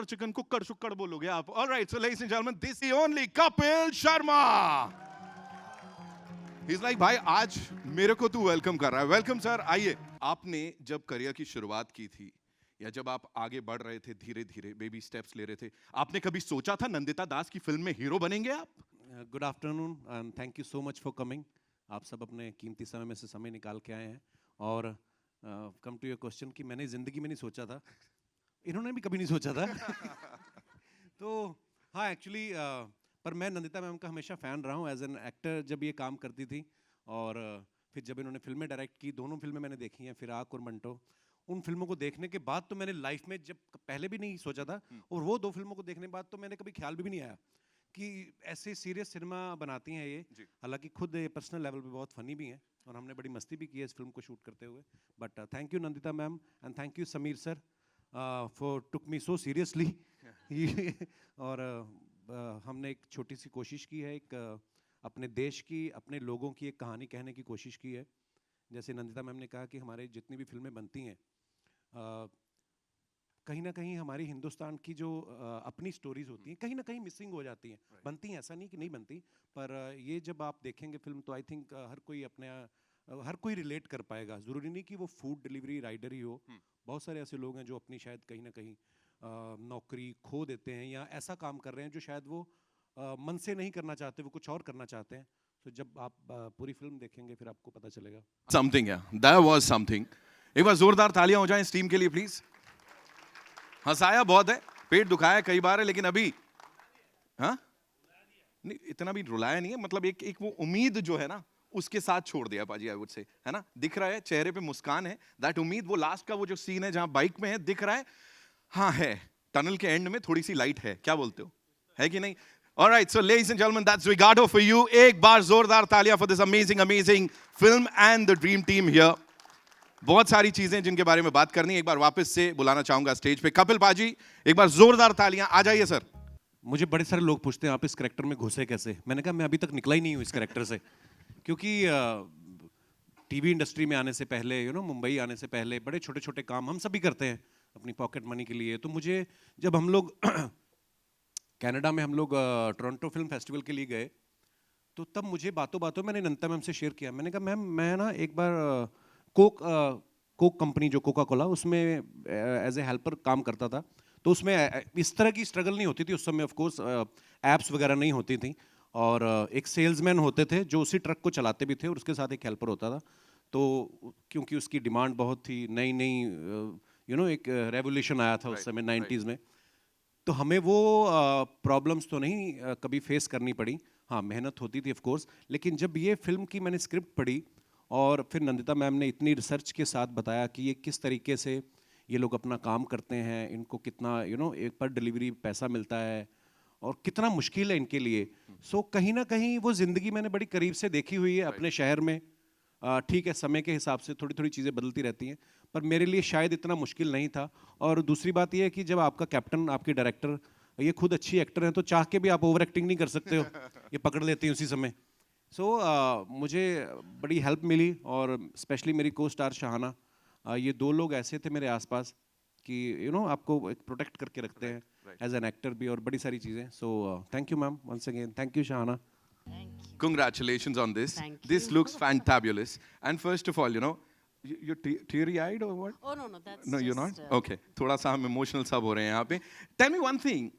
Chicken कुक्कड़ शुक्कड़ बोलोगे आप. Alright, so ladies and gentlemen, this is the only Kapil Sharma. He's like, भाई आज मेरे को तू वेलकम कर रहा है. वेलकम सर, आइए. आपने जब करियर की शुरुआत की थी या जब आप आगे बढ़ रहे थे, धीरे धीरे बेबी स्टेप्स ले रहे थे, आपने कभी सोचा था नंदिता दास की फिल्म में हीरो बनेंगे आप? Good afternoon and thank you so much for coming. आप सब अपने कीमती समय में से समय निकाल के आए हैं. और कम टू योर क्वेश्चन कि मैंने ज़िंदगी में नहीं सोचा था, इन्होंने भी कभी नहीं सोचा था. तो हाँ, एक्चुअली पर मैं नंदिता मैम का हमेशा फ़ैन रहा हूँ एज एन एक्टर. जब ये काम करती थी और फिर जब इन्होंने फिल्में डायरेक्ट की, दोनों फिल्में मैंने देखी हैं, फिराक और मंटो. उन फिल्मों को देखने के बाद तो मैंने लाइफ में जब पहले भी नहीं सोचा था, और वो दो फिल्मों को देखने के बाद तो मैंने कभी ख्याल भी नहीं आया कि ऐसे सीरियस सिनेमा बनाती हैं ये. हालांकि खुद ये पर्सनल लेवल पे बहुत फनी भी हैं और हमने बड़ी मस्ती भी की है इस फिल्म को शूट करते हुए. But thank you Nandita ma'am and thank you Sameer sir for took me so seriously. और हमने एक छोटी सी कोशिश की है, एक अपने देश की, अपने लोगों की एक कहानी कहने की कोशिश की है. जैसे नंदिता मैम ने कहा कि हमारे जितनी भी फिल्में बनती हैं कहीं ना कहीं हमारी हिंदुस्तान की जो अपनी स्टोरीज होती हैं कहीं ना कहीं मिसिंग हो जाती हैं. बनती हैं, ऐसा नहीं कि नहीं बनती, पर ये जब आप देखेंगे फिल्म तो आई थिंक हर कोई रिलेट कर पाएगा. ज़रूरी नहीं कि वो फूड डिलीवरी राइडर ही हो. बहुत सारे ऐसे लोग हैं जो अपनी शायद कहीं ना कहीं नौकरी खो देते हैं या ऐसा काम कर रहे हैं जो शायद वो मन से नहीं करना चाहते, वो कुछ और करना चाहते हैं. तो जब आप पूरी फिल्म देखेंगे फिर आपको पता चलेगा. समथिंग है, that was something. एक बार जोरदार तालियां हो जाएं इस टीम के लिए प्लीज. हंसाया बहुत है, पेट दुखाया कई बार है, लेकिन अभी हाँ नहीं, इतना भी रुलाया नहीं है. मतलब एक वो उम्मीद जो है ना उसके साथ छोड़ दिया पाजी, आई वुड से, है ना. दिख रहा है चेहरे पे मुस्कान है, दैट उम्मीद. वो लास्ट का वो जो सीन है जहां बाइक में है, दिख रहा है. हाँ है, टनल के एंड में थोड़ी सी लाइट है. क्या बोलते हो, है कि नहीं? Alright, so ladies and gentlemen, that's Ricardo for you. एक बार जोरदार तालियां for this amazing film and the dream team here. बहुत सारी चीजें जिनके बारे में बात करनी है. एक बार वापस से बुलाना चाहूंगा स्टेज पे कपिल पाजी. एक बार जोरदार तालियां. आ जाइए सर. मुझे बड़े सारे लोग पूछते हैं आप इस कैरेक्टर में घुसे कैसे. मैंने कहा मैं अभी तक निकला ही नहीं हूँ इस कैरेक्टर से, क्योंकि टीवी इंडस्ट्री में आने से पहले, मुंबई आने से पहले बड़े छोटे छोटे काम हम सभी करते हैं अपनी पॉकेट मनी के लिए. तो मुझे जब हम लोग कनाडा में हम लोग टोरंटो फिल्म फेस्टिवल के लिए गए, तो तब मुझे बातों बातों मैंने नंदिता मैम से शेयर किया. मैंने कहा मैम मैं ना एक बार कोक कंपनी जो कोका कोला, उसमें एज ए हेल्पर काम करता था. तो उसमें इस तरह की स्ट्रगल नहीं होती थी उस समय. ऑफ कोर्स एप्स वगैरह नहीं होती थी, और एक सेल्समैन होते थे जो उसी ट्रक को चलाते भी थे और उसके साथ एक हेल्पर होता था. तो क्योंकि उसकी डिमांड बहुत थी, नई एक रेवोल्यूशन आया था उस समय 90s में, तो हमें वो प्रॉब्लम्स तो नहीं कभी फेस करनी पड़ी. हाँ, मेहनत होती थी ऑफ कोर्स. लेकिन जब ये फिल्म की मैंने स्क्रिप्ट पढ़ी और फिर नंदिता मैम ने इतनी रिसर्च के साथ बताया कि ये किस तरीके से ये लोग अपना काम करते हैं, इनको कितना एक पर डिलीवरी पैसा मिलता है और कितना मुश्किल है इनके लिए. सो कहीं ना कहीं वो ज़िंदगी मैंने बड़ी करीब से देखी हुई है अपने शहर में. ठीक है, समय के हिसाब से थोड़ी थोड़ी चीज़ें बदलती रहती हैं, पर मेरे लिए शायद इतना मुश्किल नहीं था. और दूसरी बात यह है कि जब आपका कैप्टन, आपकी डायरेक्टर, ये खुद अच्छी एक्टर हैं, तो चाह के भी आप ओवर एक्टिंग नहीं कर सकते हो. ये पकड़ लेते हैं उसी समय. सो मुझे बड़ी हेल्प मिली, और स्पेशली मेरी को स्टार शाहाना, ये दो लोग ऐसे थे मेरे आसपास कि आपको एक प्रोटेक्ट करके रखते हैं एज एन एक्टर भी, और बड़ी सारी चीज़ें. So thank you ma'am, once again thank you Shahana. Congratulations on this. Thank This you. looks fantabulous. And first of all, you're teary-eyed or what? Oh no, that's No, you're just, not? Okay. थोड़ा सा हम emotional सब हो रहे हैं यहाँ पे. Tell me one thing.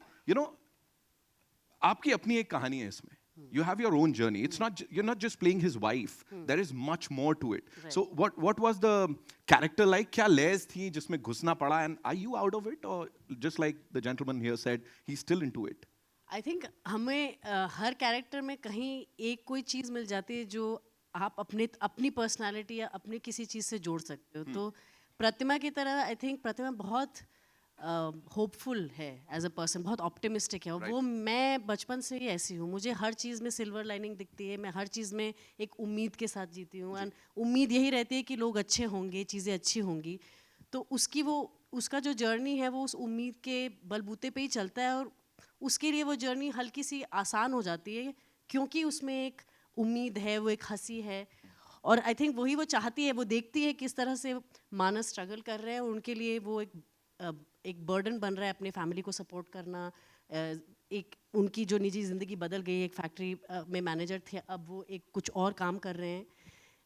आपकी अपनी एक कहानी है इसमें. You have your own journey. It's not you're not just playing his wife. There is much more to it. Right. So what was the character like? क्या layers थी जिसमें घुसना पड़ा? And are you out of it, or just like the gentleman here said, he's still into it? I think हमें हर character में कहीं एक कोई चीज़ मिल जाती है जो आप अपनी पर्सनालिटी या अपनी किसी चीज़ से जोड़ सकते हो. तो प्रतिमा की तरह आई थिंक प्रतिमा बहुत होपफुल है एज अ पर्सन, बहुत ऑप्टिमिस्टिक है. और वो मैं बचपन से ही ऐसी हूँ. मुझे हर चीज़ में सिल्वर लाइनिंग दिखती है. मैं हर चीज़ में एक उम्मीद के साथ जीती हूँ, एंड उम्मीद यही रहती है कि लोग अच्छे होंगे, चीज़ें अच्छी होंगी. तो उसका जो जर्नी है वो उस उम्मीद के बलबूते पे ही चलता है, और उसके लिए वो जर्नी हल्की सी आसान हो जाती है क्योंकि उसमें एक उम्मीद है, वो एक हंसी है. और आई थिंक वही वो चाहती है, वो देखती है किस तरह से मानस स्ट्रगल कर रहे हैं, और उनके लिए वो एक एक बर्डन बन रहा है अपने फैमिली को सपोर्ट करना। एक उनकी जो निजी ज़िंदगी बदल गई, एक फैक्ट्री में मैनेजर थे, अब वो एक कुछ और काम कर रहे हैं,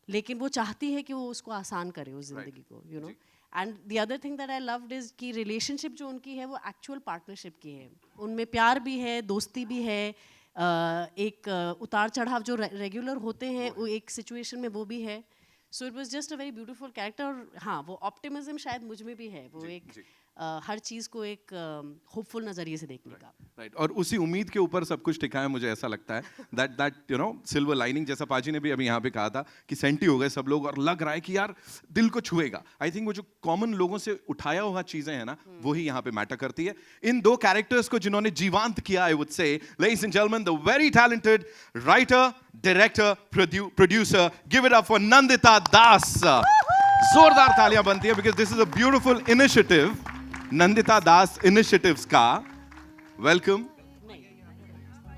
लेकिन वो चाहती है कि वो उसको आसान करे उस ज़िंदगी को, you know. And the other thing that I loved is कि रिलेशनशिप जो उनकी है वो एक्चुअल पार्टनरशिप की है, उनमें प्यार भी है, दोस्ती भी है, एक उतार चढ़ाव जो रेगुलर होते हैं वो एक सिचुएशन में वो भी है। So it was just a very beautiful character. और हाँ, वो ऑप्टिमिज्म शायद मुझ में भी है, वो एक हर चीज़ को एक होपफुल नज़रिए से देखने का। राइट, और उसी उम्मीद के ऊपर सब कुछ टिका है, मुझे ऐसा लगता है that you know silver lining, जैसा पाजी ने भी अभी यहाँ पे कहा था कि सेंटी हो गए सब लोग और लग रहा है कि यार दिल को छुएगा। आई थिंक वो जो कॉमन लोगों से उठाया हुआ चीजें हैं ना, वही यहाँ पे मैटर करती है। इन दो कैरेक्टर्स को जिन्होंने जीवांत किया, I would say ladies and gentlemen, the very talented writer, director, producer, give it up for Nandita Das. जोरदार तालियां बनती है because this is a beautiful initiative, Nandita Das initiatives का। वेलकम।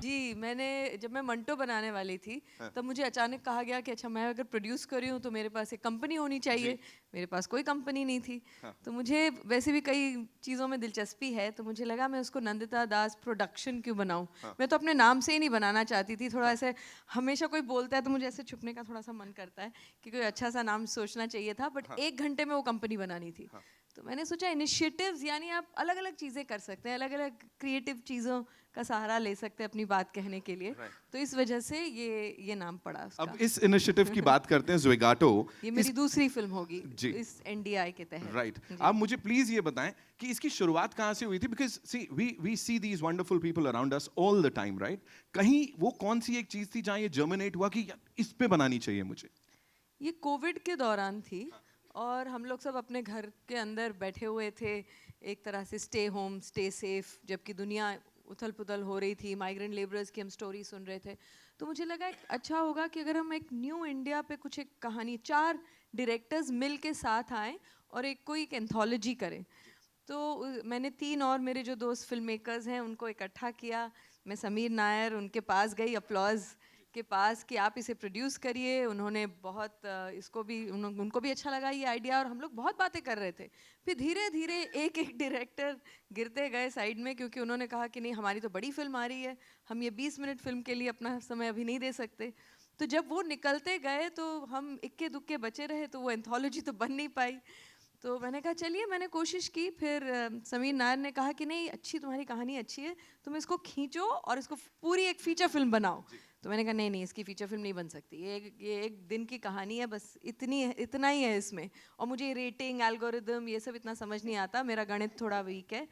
जी, मैंने जब मैं मंटो बनाने वाली थी तब मुझे अचानक कहा गया कि अच्छा, मैं अगर प्रोड्यूस कर रही हूँ तो मेरे पास एक कंपनी होनी चाहिए। मेरे पास कोई कंपनी नहीं थी। तो मुझे वैसे भी कई चीज़ों में दिलचस्पी है, तो मुझे लगा मैं उसको नंदिता दास प्रोडक्शन क्यों बनाऊँ। मैं तो अपने नाम से ही नहीं बनाना चाहती थी। थोड़ा ऐसे हमेशा कोई बोलता है तो मुझे ऐसे छुपने का थोड़ा सा मन करता है कि कोई अच्छा सा नाम सोचना चाहिए था, बट 1 घंटे में वो कंपनी बनानी थी। तो मैंने सोचा इनिशिएटिव्स यानी आप अलग अलग चीज़ें कर सकते हैं, अलग अलग क्रिएटिव चीज़ों का सहारा ले सकते हैं अपनी बात कहने के लिए। तो इस वजह से ये नाम पड़ा उसका। अब इस इनिशिएटिव की बात करते हैं, ज़्वेगाटो। ये मेरी दूसरी फिल्म होगी जी। इस एनडीआई के तहत। राइट, आप मुझे प्लीज ये बताएं कि इसकी शुरुआत कहाँ से हुई थी? Because see we see these wonderful people around us all the time, right? कहीं वो कौन सी एक चीज थी जहाँ ये जर्मिनेट हुआ कि यार इस पे बनानी चाहिए मुझे? ये कोविड के दौरान थी और हम लोग सब अपने घर के अंदर बैठे हुए थे, एक तरह से स्टे होम स्टे सेफ, जबकि दुनिया उथल पुथल हो रही थी, माइग्रेंट लेबरर्स की हम स्टोरी सुन रहे थे। तो मुझे लगा अच्छा होगा कि अगर हम एक न्यू इंडिया पे कुछ एक कहानी, 4 डायरेक्टर्स मिल के साथ आएँ और कोई एक एंथोलॉजी करें। तो मैंने 3 और मेरे जो दोस्त फिल्म मेकर्स हैं उनको इकट्ठा किया। मैं समीर नायर उनके पास गई, अपलॉज के पास, कि आप इसे प्रोड्यूस करिए। उन्होंने बहुत इसको भी उनको भी अच्छा लगा ये आइडिया, और हम लोग बहुत बातें कर रहे थे। फिर धीरे धीरे एक एक डायरेक्टर गिरते गए साइड में, क्योंकि उन्होंने कहा कि नहीं, हमारी तो बड़ी फिल्म आ रही है, हम ये 20 मिनट फिल्म के लिए अपना समय अभी नहीं दे सकते। तो जब वो निकलते गए तो हम इक्के दुक्के बचे रहे, तो वो एंथोलॉजी तो बन नहीं पाई। तो मैंने कहा चलिए, मैंने कोशिश की। फिर समीर नायर ने कहा कि नहीं, अच्छी तुम्हारी कहानी अच्छी है, तुम इसको खींचो और इसको पूरी एक फीचर फिल्म बनाओ। तो मैंने कहा नहीं, इसकी फीचर फिल्म नहीं बन सकती, ये एक दिन की कहानी है, बस इतना ही है इसमें। और मुझे रेटिंग, एल्गोरिदम, ये सब इतना समझ नहीं आता, मेरा गणित थोड़ा वीक है।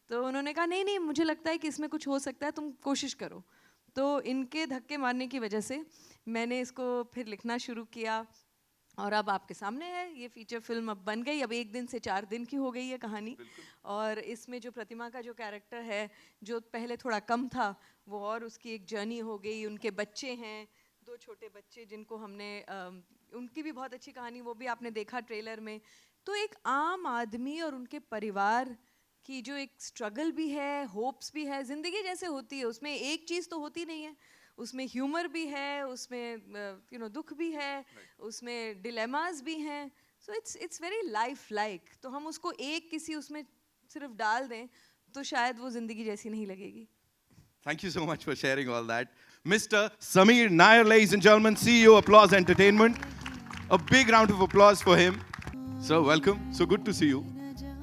तो उन्होंने कहा नहीं, मुझे लगता है कि इसमें कुछ हो सकता है, तुम कोशिश करो। तो इनके धक्के मारने की वजह से मैंने इसको फिर लिखना शुरू किया, और अब आपके सामने है ये फीचर फिल्म। अब बन गई, अब 1 दिन से 4 दिन की हो गई है कहानी। और इसमें जो प्रतिमा का जो कैरेक्टर है, जो पहले थोड़ा कम था, वो और उसकी एक जर्नी हो गई। उनके बच्चे हैं, 2 छोटे बच्चे, जिनको हमने उनकी भी बहुत अच्छी कहानी, वो भी आपने देखा ट्रेलर में। तो एक आम आदमी और उनके परिवार की जो एक स्ट्रगल भी है, होप्स भी है, ज़िंदगी जैसे होती है उसमें एक चीज़ तो होती नहीं है, उसमें ह्यूमर भी है, उसमें दुख भी है, उसमें डिलेमास भी हैं। So it's very life like. तो हम उसको एक किसी उसमें सिर्फ डाल दें तो शायद वो ज़िंदगी जैसी नहीं लगेगी। Thank you so much for sharing all that. Mr. Sameer Nair, ladies and gentlemen, CEO, Applause Entertainment. A big round of applause for him. Sir, welcome. So good to see you.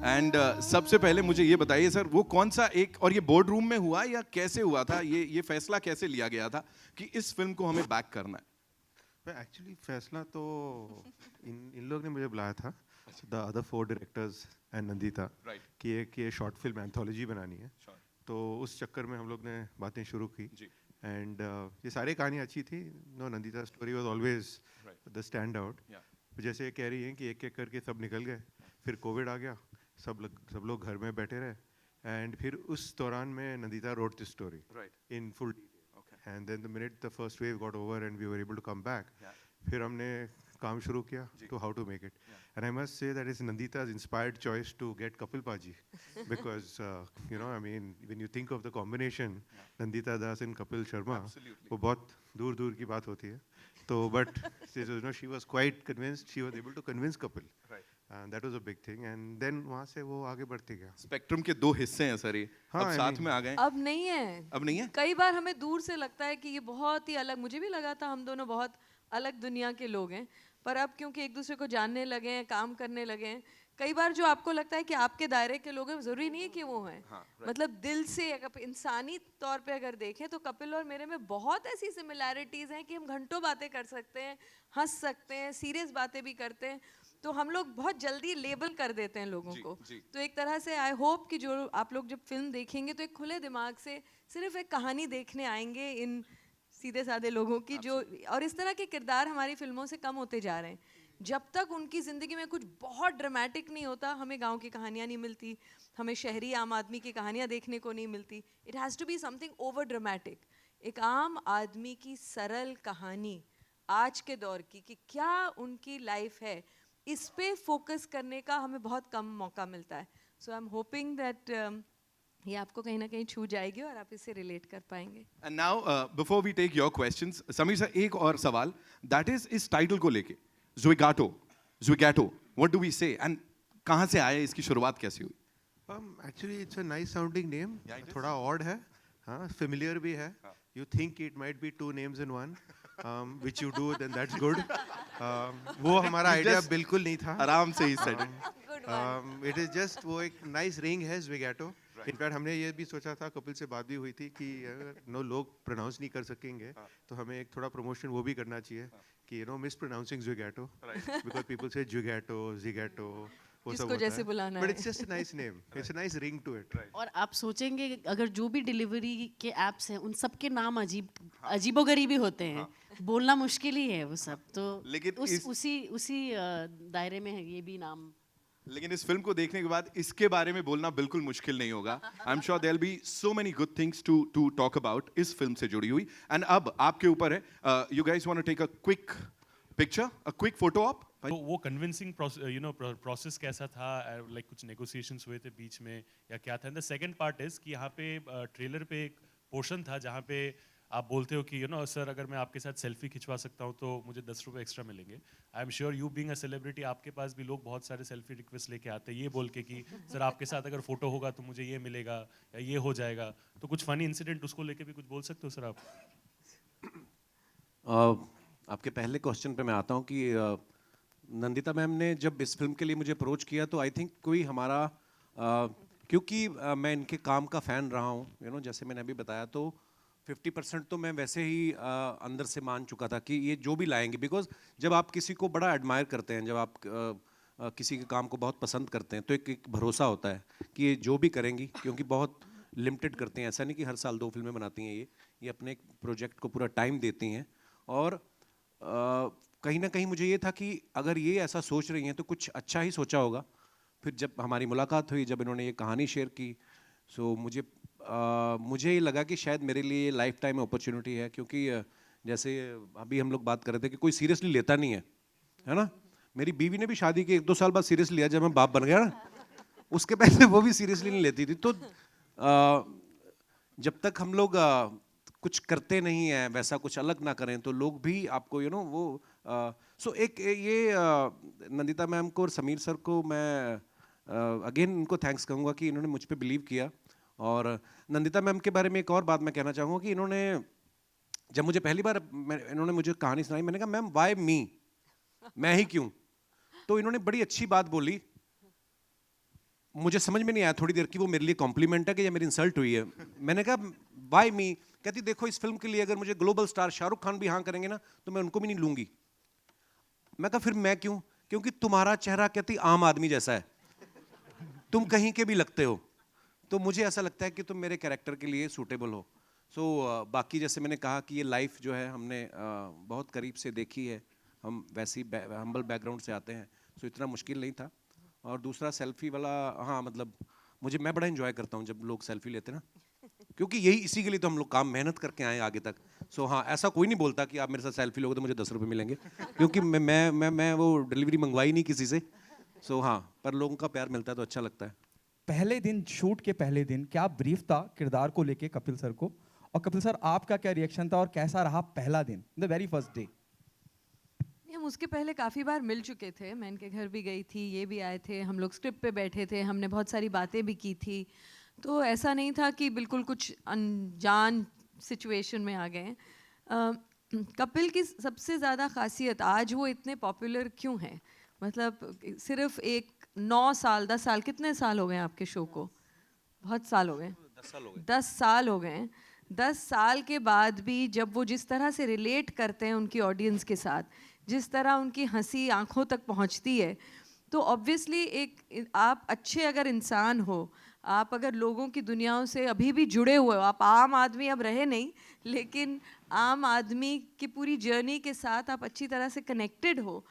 And सबसे पहले मुझे ये बताइए sir, वो कौन सा एक, और ये बोर्ड रूम में हुआ या कैसे हुआ था, ये फैसला कैसे लिया गया था कि इस फिल्म को हमें बैक करना है? एक्चुअली फैसला तो इन लोग ने मुझे बुलाया था, the other 4 directors and Nandita, कि एक ये शॉर्ट फिल्म एंथोलॉजी बनानी है। तो उस चक्कर में हम लोग ने बातें शुरू की। एंड ये सारी कहानी अच्छी थी। No, Nandita story was always the standout. जैसे ये कह रही हैं कि एक एक करके सब निकल गए, फिर कोविड आ गया, सब लोग घर में बैठे रहे, एंड फिर उस दौरान में Nandita wrote this story in full detail. And then the minute the first wave got over and we were able to come back, फिर हमने काम शुरू किया to how to make it. And I must say that it's Nandita's inspired choice to get Kapil Paji, because I mean, when you think of the combination, Nandita Das and Kapil Sharma, वो बहुत दूर दूर की बात होती है। तो but she was quite convinced, she was able to convince Kapil that was a big thing and then वहाँ से वो आगे बढ़ते गया. स्पेक्ट्रम के 2 हिस्से हैं सर ये. हाँ, अब I साथ mean- में आ गए. अब नहीं है. अब नहीं है? कई बार हमें दूर से लगता है कि ये बहुत ही अलग, मुझे भी लगा था हम दोनों बहुत अलग दुनिया के लोग हैं, पर अब क्योंकि एक दूसरे को जानने लगे हैं, काम करने लगे हैं, कई बार जो आपको लगता है कि आपके दायरे के लोग हैं, जरूरी नहीं है कि वो हैं. मतलब दिल से अगर इंसानी तौर पे अगर देखें तो कपिल और मेरे में बहुत ऐसी सिमिलैरिटीज हैं कि हम घंटों बातें कर सकते हैं, हंस सकते हैं, सीरियस बातें भी करते हैं. तो हम लोग बहुत जल्दी लेबल कर देते हैं लोगों को. तो एक तरह से आई होप कि जो आप लोग जब फिल्म देखेंगे तो एक खुले दिमाग से सिर्फ एक कहानी देखने आएंगे इन सीधे साधे लोगों की, जो और इस तरह के किरदार हमारी फिल्मों से कम होते जा रहे हैं. जब तक उनकी ज़िंदगी में कुछ बहुत ड्रामेटिक नहीं होता, हमें गांव की कहानियाँ नहीं मिलती, हमें शहरी आम आदमी की कहानियाँ देखने को नहीं मिलती. It has to be something over dramatic. एक आम आदमी की सरल कहानी आज के दौर की कि क्या उनकी लाइफ है, इस पे फोकस करने का हमें बहुत कम मौका मिलता है. सो आई एम होपिंग दैट ये आपको कहीं ना कहीं छू जाएगी और आप इससे रिलेट कर पाएंगे. And now before we take your questions, Sameer sir एक और सवाल, दैट इज इस टाइटल को लेके Zwigato, what do we say and कहाँ से आया, इसकी शुरुआत कैसे हुई? Actually, it's a nice sounding name. Yeah, it is. थोड़ा odd है, हाँ, familiar भी है. You think it might be 2 names in one, which you do, then that's good. वो हमारा You idea just- बिल्कुल नहीं था. आराम से ही set. Good one. It is just वो एक nice ring है Zwigato. In fact, हमने ये भी सोचा था, कपिल से बात भी हुई थी कि नो लोग प्रोनाउंस नहीं कर सकेंगे, तो हमें एक थोड़ा प्रमोशन वो भी करना चाहिए कि mispronouncing Zwigato, because people say Zwigato, Zigato, वो सब जिसको होता जैसे है. बुलाना But है. it's just a nice name. It's a nice ring to it. और आप सोचेंगे कि अगर जो भी डिलीवरी के एप्स हैं उन सब के नाम अजीबोगरीबी होते हैं, बोलना मुश्किल ही है वो सब. तो लेकिन उसी दायरे में है ये भी नाम. लेकिन इस फिल्म को देखने के बाद इसके बारे में बोलना बिल्कुल मुश्किल नहीं होगा. I am sure there will be so many good things to talk about इस फिल्म से जुड़ी हुई. एंड अब आपके ऊपर है, you guys want to take a quick picture, a quick photo op. तो वो कन्विंसिंग प्रोसेस कैसा था, लाइक कुछ नेगोशिएशंस हुए थे बीच में या क्या था? And the second part is कि यहाँ पे ट्रेलर पे एक पोर्शन था जहाँ पे आप बोलते हो कि सर अगर मैं आपके साथ सेल्फी खिंचवा सकता हूँ तो मुझे 10 रुपये एक्स्ट्रा मिलेंगे. आई am sure you being a celebrity आपके पास भी लोग बहुत सारे सेल्फी रिक्वेस्ट लेके आते हैं ये बोल के कि सर आपके साथ अगर फोटो होगा तो मुझे ये मिलेगा या ये हो जाएगा. तो कुछ फनी इंसिडेंट उसको लेके भी कुछ बोल सकते हो सर आप? आपके पहले क्वेश्चन पे मैं आता हूँ कि नंदिता मैम ने जब इस फिल्म के लिए मुझे अप्रोच किया तो आई थिंक कोई हमारा क्योंकि मैं इनके काम का फ़ैन रहा हूँ, जैसे मैंने अभी बताया, तो 50% तो मैं वैसे ही अंदर से मान चुका था कि ये जो भी लाएंगे, बिकॉज जब आप किसी को बड़ा एडमायर करते हैं, जब आप किसी के काम को बहुत पसंद करते हैं, तो एक भरोसा होता है कि ये जो भी करेंगी, क्योंकि बहुत लिमिटेड करते हैं, ऐसा नहीं कि हर साल 2 फिल्में बनाती हैं, ये अपने प्रोजेक्ट को पूरा टाइम देती हैं. और कहीं ना कहीं मुझे ये था कि अगर ये ऐसा सोच रही हैं तो कुछ अच्छा ही सोचा होगा. फिर जब हमारी मुलाकात हुई, जब इन्होंने ये कहानी शेयर की, सो मुझे ये लगा कि शायद मेरे लिए लाइफ टाइम अपॉर्चुनिटी है, क्योंकि जैसे अभी हम लोग बात कर रहे थे कि कोई सीरियसली लेता नहीं है ना. मेरी बीवी ने भी शादी के 1-2 साल बाद सीरियसली लिया, जब मैं बाप बन गया ना. उसके पहले वो भी सीरियसली नहीं लेती थी. तो जब तक हम लोग कुछ करते नहीं हैं, वैसा कुछ अलग ना करें, तो लोग भी आपको वो सो एक ये नंदिता मैम को और समीर सर को मैं अगेन इनको थैंक्स कहूँगा कि इन्होंने मुझ पे बिलीव किया. और नंदिता मैम के बारे में एक और बात मैं कहना चाहूँगा कि इन्होंने जब मुझे पहली बार इन्होंने मुझे कहानी सुनाई, मैंने कहा मैम वाई मी, मैं ही क्यों. तो इन्होंने बड़ी अच्छी बात बोली, मुझे समझ में नहीं आया थोड़ी देर की वो मेरे लिए कॉम्प्लीमेंट है कि या मेरी इंसल्ट हुई है. मैंने कहा वाई मी, कहती देखो इस फिल्म के लिए अगर मुझे ग्लोबल स्टार शाहरुख खान भी हाँ करेंगे ना तो मैं उनको भी नहीं लूंगी. मैं कहा फिर मैं क्यों? क्योंकि तुम्हारा चेहरा कहती आम आदमी जैसा है, तुम कहीं के भी लगते हो, तो मुझे ऐसा लगता है कि तुम मेरे कैरेक्टर के लिए सूटेबल हो. सो बाकी जैसे मैंने कहा कि ये लाइफ जो है हमने बहुत करीब से देखी है, हम वैसी हम्बल बैकग्राउंड से आते हैं, सो इतना मुश्किल नहीं था. और दूसरा सेल्फी वाला, हाँ मतलब मैं बड़ा एंजॉय करता हूँ जब लोग सेल्फी लेते हैं ना, क्योंकि इसी के लिए तो हम लोग काम मेहनत करके आए आगे तक. सो हाँ, ऐसा कोई नहीं बोलता कि आप मेरे साथ सेल्फी लोगे तो मुझे 10 रुपये मिलेंगे, क्योंकि मैं वो डिलीवरी मंगवाई नहीं किसी से. सो हाँ, पर लोगों का प्यार मिलता है तो अच्छा लगता है. पहले दिन, शूट के पहले दिन क्या ब्रीफ था किरदार को लेके कपिल सर को, और कपिल सर आपका क्या रिएक्शन था और कैसा रहा पहला दिन, द वेरी फर्स्ट डे? उसके पहले काफ़ी बार मिल चुके थे, मैं इनके घर भी गई थी, ये भी आए थे, हम लोग स्क्रिप्ट पे बैठे थे, हमने बहुत सारी बातें भी की थी, तो ऐसा नहीं था कि बिल्कुल कुछ अनजान सिचुएशन में आ गए। कपिल की सबसे ज़्यादा खासियत, आज वो इतने पॉपुलर क्यों हैं, मतलब सिर्फ एक 9 साल 10 साल, कितने साल हो गए आपके शो को? बहुत साल हो गए, 10 साल हो गए। 10 साल के बाद भी जब वो जिस तरह से रिलेट करते हैं उनकी ऑडियंस के साथ, जिस तरह उनकी हंसी आंखों तक पहुंचती है, तो ऑब्वियसली एक आप अच्छे अगर इंसान हो, आप अगर लोगों की दुनियाओं से अभी भी जुड़े हुए हो, आप आम आदमी अब रहे नहीं, लेकिन आम आदमी की पूरी जर्नी के साथ आप अच्छी तरह से कनेक्टेड हो,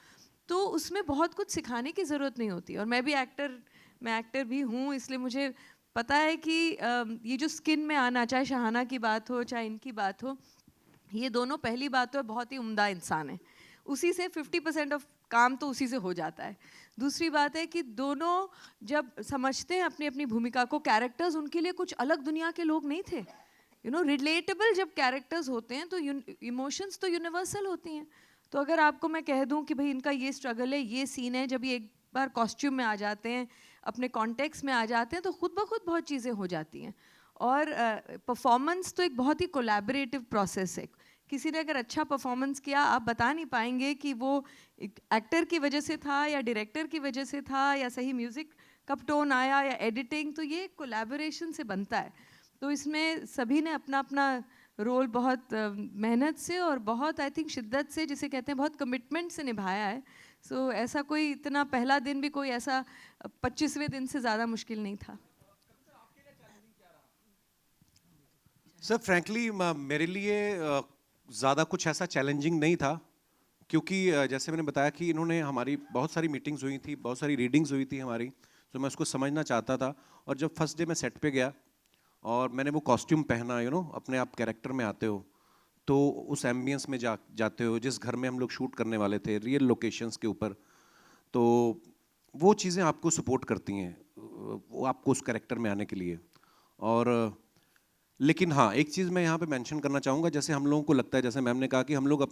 तो उसमें बहुत कुछ सिखाने की ज़रूरत नहीं होती। और मैं एक्टर भी हूँ, इसलिए मुझे पता है कि ये जो स्किन में आना, चाहे शहाना की बात हो चाहे इनकी बात हो, ये दोनों पहली बात तो बहुत ही उम्दा इंसान है, उसी से 50% ऑफ काम तो उसी से हो जाता है। दूसरी बात है कि दोनों जब समझते हैं अपनी अपनी भूमिका को, कैरेक्टर्स उनके लिए कुछ अलग दुनिया के लोग नहीं थे, रिलेटेबल जब कैरेक्टर्स होते हैं तो इमोशंस तो यूनिवर्सल होती हैं। तो अगर आपको मैं कह दूं कि भाई इनका ये स्ट्रगल है, ये सीन है, जब ये एक बार कॉस्ट्यूम में आ जाते हैं, अपने कॉन्टेक्स्ट में आ जाते हैं, तो खुद ब खुद बहुत चीज़ें हो जाती हैं। और परफॉर्मेंस तो एक बहुत ही कोलैबोरेटिव प्रोसेस है। किसी ने अगर अच्छा परफॉर्मेंस किया, आप बता नहीं पाएंगे कि वो एक्टर की वजह से था या डायरेक्टर की वजह से था या सही म्यूज़िक कब टोन आया या एडिटिंग, तो ये कोलैबोरेशन से बनता है। तो इसमें सभी ने अपना अपना रोल बहुत मेहनत से और बहुत आई थिंक शिद्दत से, जिसे कहते हैं बहुत कमिटमेंट से निभाया है। सो ऐसा कोई इतना पहला दिन भी कोई ऐसा 25वें दिन से ज़्यादा मुश्किल नहीं था। सर फ्रैंकली मेरे लिए ज़्यादा कुछ ऐसा चैलेंजिंग नहीं था, क्योंकि जैसे मैंने बताया कि इन्होंने हमारी बहुत सारी मीटिंग्स हुई थी, बहुत सारी रीडिंग्स हुई थी हमारी, तो मैं उसको समझना चाहता था। और जब फर्स्ट डे मैं सेट पे गया और मैंने वो कॉस्ट्यूम पहना, अपने आप कैरेक्टर में आते हो, तो उस एम्बियंस में जाते हो जिस घर में हम लोग शूट करने वाले थे, रियल लोकेशंस के ऊपर, तो वो चीज़ें आपको सपोर्ट करती हैं, वो आपको उस कैरेक्टर में आने के लिए। और लेकिन हाँ, एक चीज़ मैं यहाँ पे मेंशन करना चाहूँगा, जैसे हम लोगों को लगता है, जैसे मैम ने कहा कि हम लोग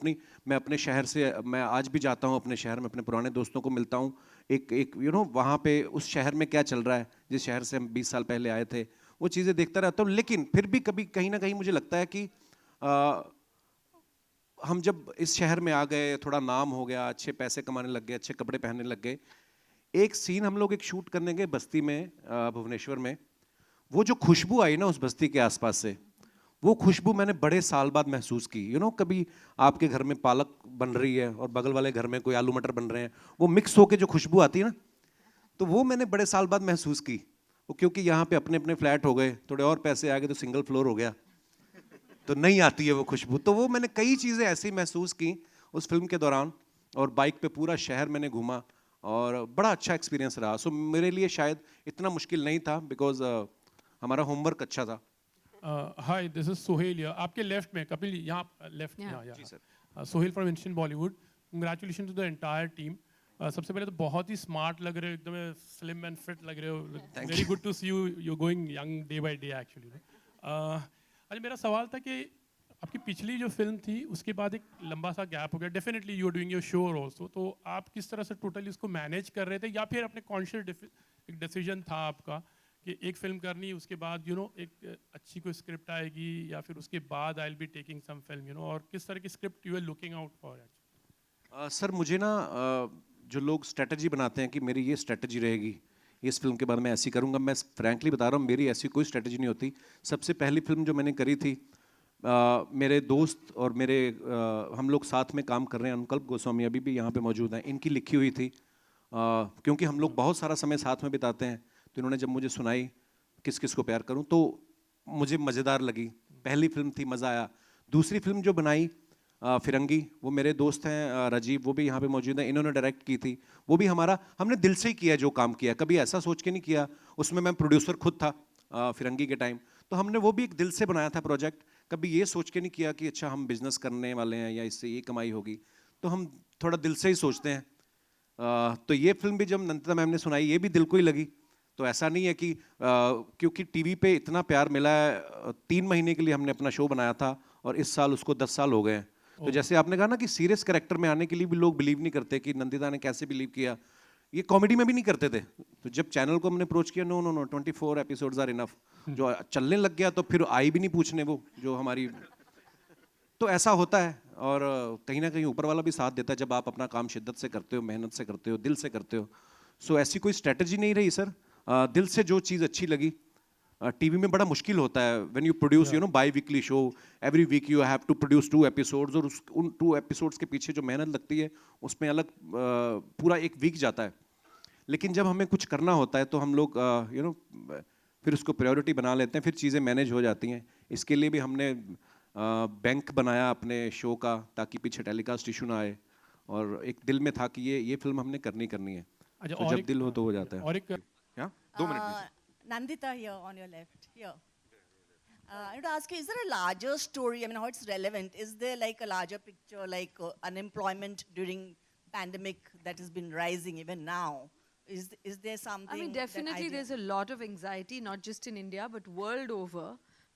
मैं अपने शहर से, मैं आज भी जाता हूँ अपने शहर में, अपने पुराने दोस्तों को मिलता हूँ, एक वहाँ पे उस शहर में क्या चल रहा है, जिस शहर से हम 20 साल पहले आए थे, वो चीज़ें देखता रहता हूँ। लेकिन फिर भी कभी कहीं ना कहीं मुझे लगता है कि हम जब इस शहर में आ गए, थोड़ा नाम हो गया, अच्छे पैसे कमाने लग गए, अच्छे कपड़े पहनने लग गए, एक सीन हम लोग एक शूट करने गए बस्ती में, भुवनेश्वर में, वो जो खुशबू आई ना उस बस्ती के आसपास से, वो खुशबू मैंने बड़े साल बाद महसूस की। कभी आपके घर में पालक बन रही है और बगल वाले घर में कोई आलू मटर बन रहे हैं, वो मिक्स होके जो खुशबू आती है ना, तो वो मैंने बड़े साल बाद महसूस की। वो क्योंकि यहाँ पे अपने अपने फ्लैट हो गए, थोड़े और पैसे आ गए तो सिंगल फ्लोर हो गया, तो नहीं आती है वो खुशबू। तो वो मैंने कई चीज़ें ऐसी महसूस की उस फिल्म के दौरान, और बाइक पे पूरा शहर मैंने घूमा और बड़ा अच्छा एक्सपीरियंस रहा। सो मेरे लिए शायद इतना मुश्किल नहीं था, बिकॉज हमारा होमवर्क अच्छा था। Hi, this is Sohail. आपके लेफ्ट में कपिल, यहाँ लेफ्ट में। जी sir. Sohail from instant Bollywood. Congratulation to the entire team. सबसे पहले तो बहुत ही स्मार्ट लग रहे हो, एकदम स्लिम एंड फिट लग रहे हो। Very good to see you, you going young day by day actually. अच्छा, मेरा सवाल था कि आपकी पिछली जो फिल्म थी उसके बाद एक लंबा सा गैप हो गया। Definitely you are doing your show also, तो आप किस तरह से टोटली उसको मैनेज कर रहे थे, या फिर अपने कॉन्शियस एक डिसीजन था आपका कि एक फिल्म करनी, उसके बाद एक अच्छी कोई स्क्रिप्ट आएगी, या फिर उसके बाद I will be taking some film, और किस तरह की script you are looking out for? Sir मुझे ना जो लोग स्ट्रेटजी बनाते हैं कि मेरी ये स्ट्रेटजी रहेगी, इस फिल्म के बाद मैं ऐसी करूँगा, मैं फ्रैंकली बता रहा हूँ, मेरी ऐसी कोई स्ट्रेटजी नहीं होती। सबसे पहली फिल्म जो मैंने करी थी, मेरे दोस्त और हम लोग साथ में काम कर रहे हैं, अनुकल्प गोस्वामी अभी भी यहाँ पे मौजूद हैं, इनकी लिखी हुई थी। क्योंकि हम लोग बहुत सारा समय साथ में बिताते हैं, तो इन्होंने जब मुझे सुनाई किस किस को प्यार करूं, तो मुझे मज़ेदार लगी। पहली फिल्म थी, मज़ा आया। दूसरी फिल्म जो बनाई फिरंगी, वो मेरे दोस्त हैं राजीव, वो भी यहाँ पे मौजूद हैं, इन्होंने डायरेक्ट की थी। वो भी हमने दिल से ही किया जो काम किया, कभी ऐसा सोच के नहीं किया। उसमें मैं प्रोड्यूसर खुद था फिरंगी के टाइम, तो हमने वो भी एक दिल से बनाया था प्रोजेक्ट। कभी ये सोच के नहीं किया कि अच्छा हम बिजनेस करने वाले हैं या इससे ये कमाई होगी, तो हम थोड़ा दिल से ही सोचते हैं। तो ये फिल्म भी जब नंदिता मैम ने सुनाई, ये भी दिल को ही लगी। तो ऐसा नहीं है कि क्योंकि टीवी पे इतना प्यार मिला है, 3 महीने के लिए हमने अपना शो बनाया था और इस साल उसको 10 साल हो गए हैं। तो जैसे आपने कहा ना कि सीरियस कैरेक्टर में आने के लिए भी लोग बिलीव नहीं करते कि नंदिता ने कैसे बिलीव किया, ये कॉमेडी में भी नहीं करते थे। तो जब चैनल को हमने अप्रोच किया, no no no 24 episodes are enough, जो चलने लग गया तो फिर आई भी नहीं पूछने वो जो हमारी, तो ऐसा होता है। और कहीं ना कहीं ऊपर वाला भी साथ देता है जब आप अपना काम शिद्दत से करते हो, मेहनत से करते हो, दिल से करते हो। सो ऐसी कोई स्ट्रेटजी नहीं रही सर, दिल से जो चीज़ अच्छी लगी। टीवी में बड़ा मुश्किल होता है when you produce biweekly show, every week you have to produce 2 episodes, और उन 2 एपिसोड्स के पीछे जो मेहनत लगती है उसमें अलग पूरा एक वीक जाता है। लेकिन जब हमें कुछ करना होता है तो हम लोग फिर उसको प्रायोरिटी बना लेते हैं, फिर चीज़ें मैनेज हो जाती हैं। इसके लिए भी हमने बैंक बनाया अपने शो का, ताकि पीछे टेलीकास्ट इशू ना आए, और एक दिल में था कि ये फिल्म हमने करनी है। अच्छा, तो और जब दिल हो तो हो जाता है। और एक 2 minute please. Nandita here on your left, here. I want to ask you, is there a larger story? I mean, how it's relevant? Is there like a larger picture, like unemployment during pandemic that has been rising even now? Is there something? I mean, that definitely idea- there's a lot of anxiety, not just in India, but world over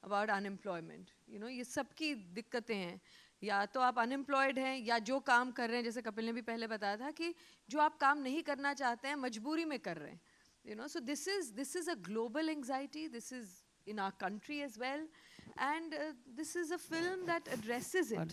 about unemployment. You know, ये सबकी दिक्कतें हैं। या तो आप unemployed हैं, या जो काम कर रहे हैं, जैसे कपिल ने भी पहले बताया था कि जो आप काम नहीं करना चाहते हैं मजबूरी में कर रहे हैं। You know, so this is a global anxiety. This is in our country as well, and this is a film that addresses it.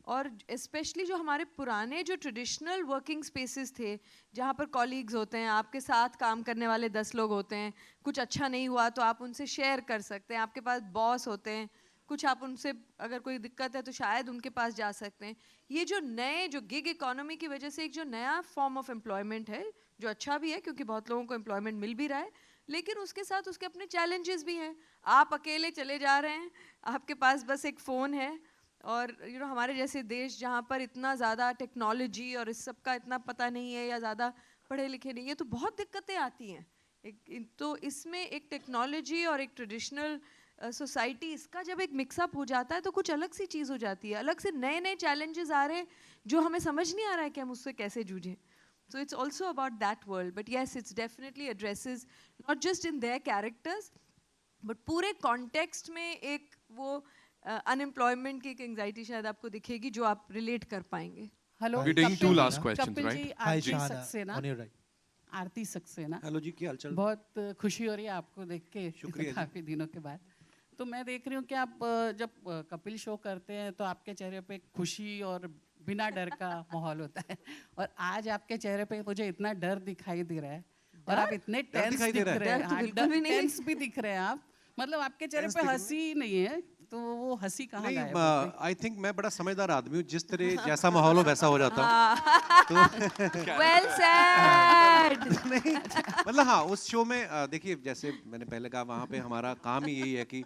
और स्पेशली जो हमारे पुराने जो ट्रेडिशनल वर्किंग स्पेसेस थे, जहाँ पर कॉलीग्स होते हैं, आपके साथ काम करने वाले 10 लोग होते हैं, कुछ अच्छा नहीं हुआ तो आप उनसे शेयर कर सकते हैं, आपके पास बॉस होते हैं, कुछ आप उनसे अगर कोई दिक्कत है तो शायद उनके पास जा सकते हैं। ये जो नए जो गिग इकोनॉमी की वजह से एक जो नया फॉर्म ऑफ एम्प्लॉयमेंट है, जो अच्छा भी है क्योंकि बहुत लोगों को एम्प्लॉयमेंट मिल भी रहा है, लेकिन उसके साथ उसके अपने चैलेंजेस भी हैं। आप अकेले चले जा रहे हैं, आपके पास बस एक फ़ोन है, और हमारे जैसे देश जहाँ पर इतना ज़्यादा टेक्नोलॉजी और इस सब का इतना पता नहीं है, या ज़्यादा पढ़े लिखे नहीं है, तो बहुत दिक्कतें आती हैं। तो इसमें एक टेक्नोलॉजी और एक ट्रेडिशनल सोसाइटी, इसका जब एक मिक्सअप हो जाता है तो कुछ अलग सी चीज़ हो जाती है, अलग से नए नए चैलेंजेस आ रहे हैं जो हमें समझ नहीं आ रहा है कि हम उससे कैसे जूझें। So it's also about that world, but yes, it's definitely addresses not just in their characters, but पूरे context में एक वो unemployment की एक anxiety शायद आपको दिखेगी जो आप relate कर पाएंगे। Hello We're taking 2 last questions, Kapil right? जी, Hi, Aarti Shahana, Saxena, on your right. Aarti Saxena, hello जी, क्या हालचाल? बहुत खुशी हो रही है आपको देख के शुक्रिया जी। काफी दिनों के बाद। तो मैं देख रही हूँ कि आप जब कपिल शो करते हैं तो आपके चेहरे पे खुशी और बिना डर का माहौल होता है, और आज आपके चेहरे पे मुझे इतना डर दिखाई दे रहा है, और आप इतने टेंस दिखाई दे दिख रहा है? रहे हैं, डर तो हाँ, बिल्कुल भी नहीं है। टेंस भी दिख रहे हैं आप, मतलब आपके चेहरे पे हंसी नहीं है, तो वो हंसी कहाँ नहीं, गायब हो गई? आई थिंक मैं बड़ा समझदार आदमी हूँ, जिस तरह जैसा माहौल हो वैसा हो जाता हूँ। Well said. नहीं, मतलब हाँ, उस शो में देखिए, जैसे मैंने पहले कहा, वहाँ पे हमारा काम ही यही है कि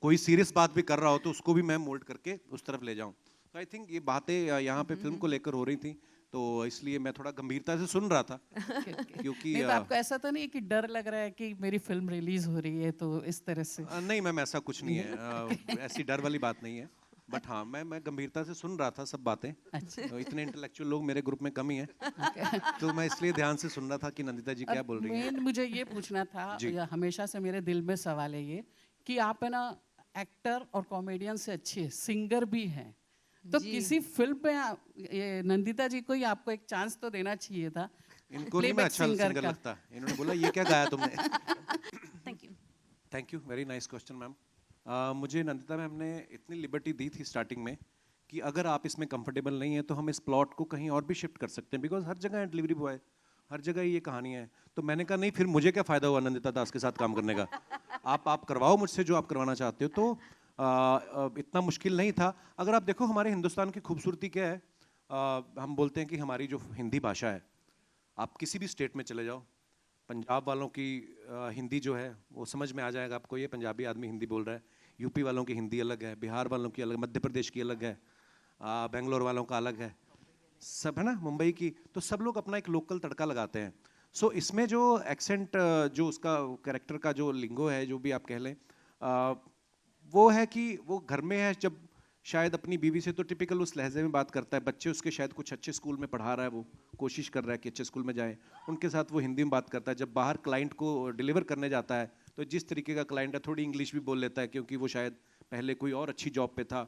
कोई सीरियस बात भी कर रहा हो तो उसको भी मैं मोल्ड करके उस तरफ ले जाऊँ। तो आई थिंक ये बातें यहाँ पे फिल्म को लेकर हो रही थी, तो इसलिए मैं थोड़ा गंभीरता से सुन रहा था, क्योंकि नहीं, तो आपको ऐसा तो नहीं है कि डर लग रहा है कि मेरी फिल्म रिलीज हो रही है तो इस तरह से? नहीं मैम, ऐसा कुछ नहीं है, ऐसी डर वाली बात नहीं है, बट हाँ, मैं गंभीरता से सुन रहा था सब बातें। तो इतने इंटेलेक्चुअल लोग मेरे ग्रुप में कम ही हैं, तो मैं इसलिए ध्यान से सुन रहा था कि नंदिता जी क्या बोल रही हैं। मेन मुझे ये पूछना था, या हमेशा से मेरे दिल में सवाल है ये, कि आप है ना एक्टर और कॉमेडियन से अच्छे सिंगर भी हैं, तो किसी फिल्म में ये नंदिता जी को ही आपको एक चांस तो देना चाहिए था। इनको नहीं मैं अच्छा सिंगर लगता, इन्होंने बोला ये क्या गाया तुमने। Thank you, very nice question ma'am. मुझे नंदिता मैम ने इतनी लिबर्टी दी थी स्टार्टिंग में कि अगर आप इसमें कंफर्टेबल नहीं है तो हम इस प्लॉट को कहीं और भी शिफ्ट कर सकते हैं, बिकॉज हर जगह डिलीवरी बॉय, हर जगह ये कहानी है। तो मैंने कहा नहीं, फिर मुझे क्या फ़ायदा हुआ नंदिता दास के साथ काम करने का, आप करवाओ मुझसे जो आप करवाना चाहते हो। तो इतना मुश्किल नहीं था। अगर आप देखो हमारे हिंदुस्तान की खूबसूरती क्या है, हम बोलते हैं कि हमारी जो हिंदी भाषा है, आप किसी भी स्टेट में चले जाओ, पंजाब वालों की हिंदी जो है वो समझ में आ जाएगा आपको, ये पंजाबी आदमी हिंदी बोल रहा है। यूपी वालों की हिंदी अलग है, बिहार वालों की अलग, मध्य प्रदेश की अलग है, बेंगलोर वालों का अलग है, सब है ना, मुंबई की, तो सब लोग अपना एक लोकल तड़का लगाते हैं। सो इसमें जो एक्सेंट, जो उसका कैरेक्टर का जो लिंगो है, जो भी आप कह लें, वो है कि वो घर में है, जब शायद अपनी बीवी से तो टिपिकल उस लहजे में बात करता है, बच्चे उसके शायद कुछ अच्छे स्कूल में पढ़ा रहा है, वो कोशिश कर रहा है कि अच्छे स्कूल में जाए, उनके साथ वो हिंदी में बात करता है। जब बाहर क्लाइंट को डिलीवर करने जाता है तो जिस तरीके का क्लाइंट है, थोड़ी इंग्लिश भी बोल लेता है, क्योंकि वो शायद पहले कोई और अच्छी जॉब पे था,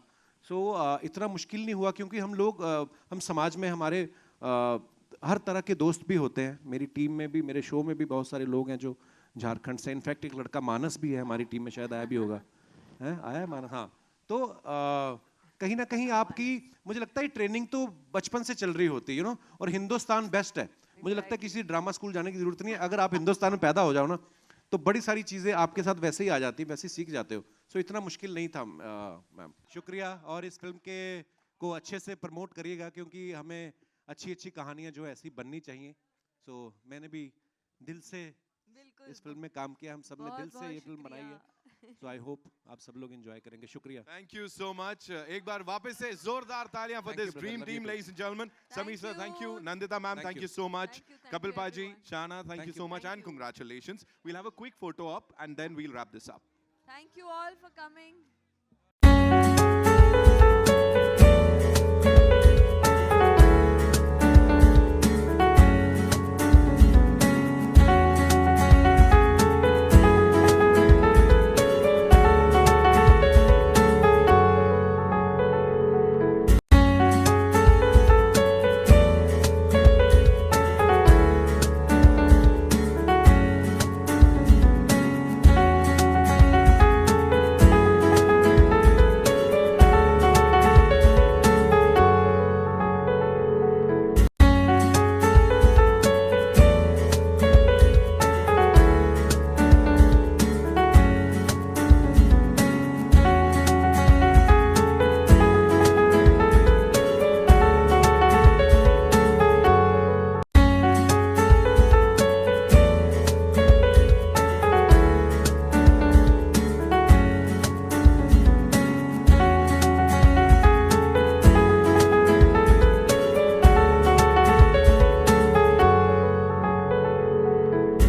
सो इतना मुश्किल नहीं हुआ क्योंकि हम लोग हम समाज में हमारे हर तरह के दोस्त भी होते हैं। मेरी टीम में भी, मेरे शो में भी बहुत सारे लोग हैं जो झारखंड से, इनफैक्ट एक लड़का मानस भी है हमारी टीम में, शायद आया भी होगा, है आया है मानस, हाँ। तो कहीं ना कहीं आपकी, मुझे लगता है ट्रेनिंग तो बचपन से चल रही होती है, यू नो, और हिंदुस्तान बेस्ट है। मुझे लगता है किसी ड्रामा स्कूल जाने की जरूरत नहीं है, अगर आप हिंदुस्तान में पैदा हो जाओ ना तो बड़ी सारी चीज़ें आपके साथ वैसे ही आ जाती, वैसे ही सीख जाते हो। सो इतना मुश्किल नहीं था मैम। शुक्रिया, और इस फिल्म के को अच्छे से प्रमोट करिएगा क्योंकि हमें अच्छी अच्छी कहानियाँ जो ऐसी बननी चाहिए। सो मैंने भी दिल से इस फिल्म में काम किया, हम सब ने दिल से ये फिल्म बनाई है। सो आई होप आप सब लोग एंजॉय करेंगे। शुक्रिया, थैंक यू सो मच। एक बार वापस से जोरदार तालियां for this dream team, ladies and gentleman. Sameer sir, thank you. Nandita ma'am, thank you so much. Kapil पाजी, शाना, thank you so much and congratulations. We'll have a quick photo up and then we'll wrap this up. Thank you all for coming.